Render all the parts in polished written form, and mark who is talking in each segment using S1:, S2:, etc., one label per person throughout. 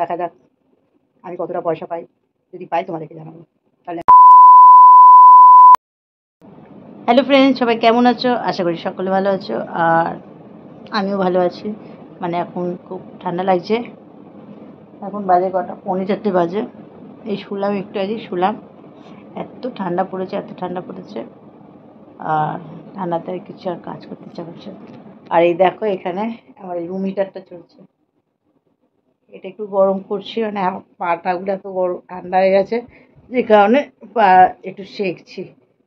S1: দেখা যাক আমি কতটা পয়সা পাই, যদি পাই তোমাদেরকে জানাবো। তাহলে হ্যালো ফ্রেন্ডস, সবাই কেমন আছো? আশা করি সকলে ভালো আছো, আর আমিও ভালো আছি। মানে এখন খুব ঠান্ডা লাগছে। এখন বাজে কটা, 4:45 বাজে। এই শুলাম, একটু আগে শুলাম। এত ঠান্ডা পড়েছে, এত ঠান্ডা পড়েছে, আর ঠান্ডাতে কিছু আর কাজ করতে ইচ্ছা করছে। আর এই দেখো, এখানে আমার এই রুম হিটারটা চলছে। এটা একটু গরম করছি, মানে পাটাগুলো এত গরম ঠান্ডা হয়ে গেছে, যে কারণে পা একটু সেঁকছি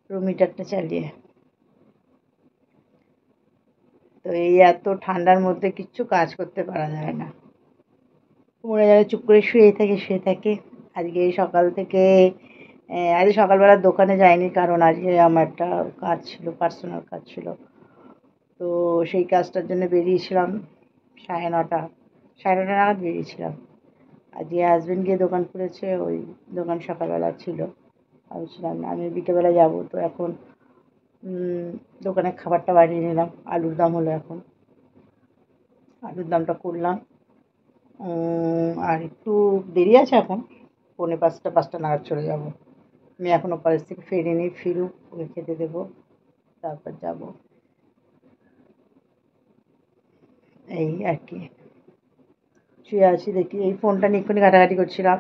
S1: রুম হিটারটা চালিয়ে। তো এই এত ঠান্ডার মধ্যে কিচ্ছু কাজ করতে পারা যায় না, মনে যায় চুপ করে শুয়ে থাকে। আজকে সকাল থেকে আজকে সকালবেলা দোকানে যাইনি, কারণ আজকে আমার একটা কাজ ছিল, পার্সোনাল কাজ ছিল। তো সেই কাজটার জন্য বেরিয়েছিলাম 9:30 9:30 নাগাদ বেরিয়েছিলাম। আজকে হাজবেন্ড গিয়ে দোকান খুলেছে, ওই দোকান সকালবেলা ছিল। আমি ছিলাম না, আমি বিকেলবেলা যাবো। তো এখন দোকানে খাবারটা বানিয়ে নিলাম। আলুর দম হলো, এখন আলুর দমটা করলাম। আর একটু দেরি আছে, এখন 4:45 5টা নাগাদ চলে যাব। আমি এখনও কলেজ থেকে ফিরিনি, ফিরুক, ওকে খেতে দেবো, তারপর যাব। এই আর কি, শুয়ে আছি, দেখি এই ফোনটা নিয়ে এক্ষুনি ঘাটাঘাটি করছিলাম।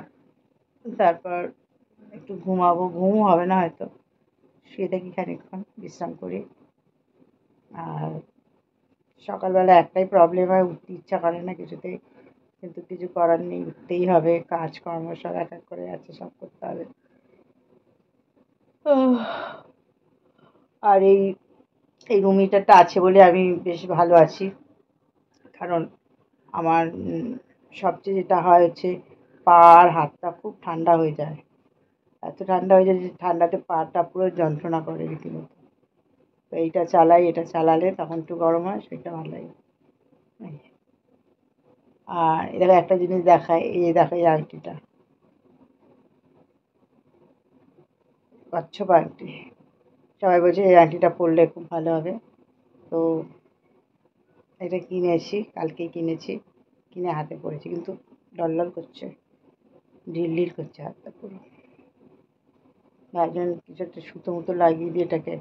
S1: তারপর একটু ঘুমাবো, ঘুম হবে না হয়তো, শুয়ে থাকি খানিকক্ষণ, বিশ্রাম করি। আর সকালবেলা একটাই প্রবলেম হয়, উঠতে ইচ্ছা করে না কিছুতেই, কিন্তু কিছু করার নেই, উঠতেই হবে। কাজকর্ম সব এক এক করে আছে, সব করতে হবে। আর এই এই রুম হিটারটা আছে বলে আমি বেশ ভালো আছি, কারণ আমার সবচেয়ে যেটা হয় হচ্ছে, পা আর হাতটা খুব ঠান্ডা হয়ে যায়। এত ঠান্ডা হয়ে যায় যে ঠান্ডাতে পাটা পুরো যন্ত্রণা করে রীতিমতো। তো এইটা চালাই, এটা চালালে তখন একটু গরম হয়, সেটা ভালো লাগে। আর এখানে একটা জিনিস দেখায়, এই দেখো এই আংটিটা, কচ্ছপ আংটি। সবাই বলছে এই আংটিটা পরলে খুব ভালো হবে। তো এটা কিনেছি, কালকেই কিনেছি, কিনে হাতে পরেছি, কিন্তু ডল করছে, ঢিল করছে হাতটা পুরো। ভাবছেন কিছু একটা সুতো মুতো লাগিয়ে দিয়ে এটাকে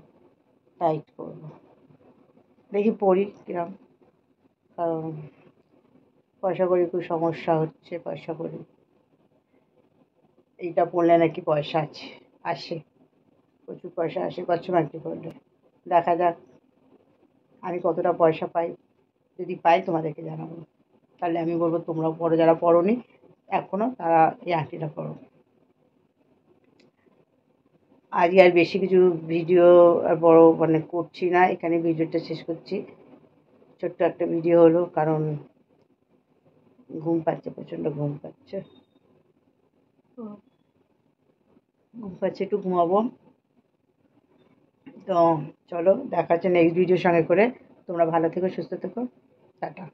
S1: টাইট করবো, দেখি পরি কিরম। কারণ পয়সা কড়ি খুব সমস্যা হচ্ছে, পয়সা কড়ি। এইটা পড়লে নাকি পয়সা আসে, প্রচুর পয়সা আসে কচ্ছপ আংটি পরলে। দেখা যাক আমি কতটা পয়সা পাই, যদি পাই তোমাদেরকে জানাবো। তাহলে আমি বলবো তোমরাও পড়ো, যারা পড়োনি এখনও, তারা এই আংটিটা পড়ো। আজকে আর বেশি কিছু ভিডিও আর বড় মানে করছি না, এখানে ভিডিওটা শেষ করছি। ছোট্ট একটা ভিডিও হলো, কারণ ঘুম পাচ্ছে, প্রচণ্ড ঘুম পাচ্ছে, একটু ঘুমাবো। তো চলো, দেখা হচ্ছে নেক্সট ভিডিওর সঙ্গে করে। তোমরা ভালো থেকো, সুস্থ থেকো, টাটা।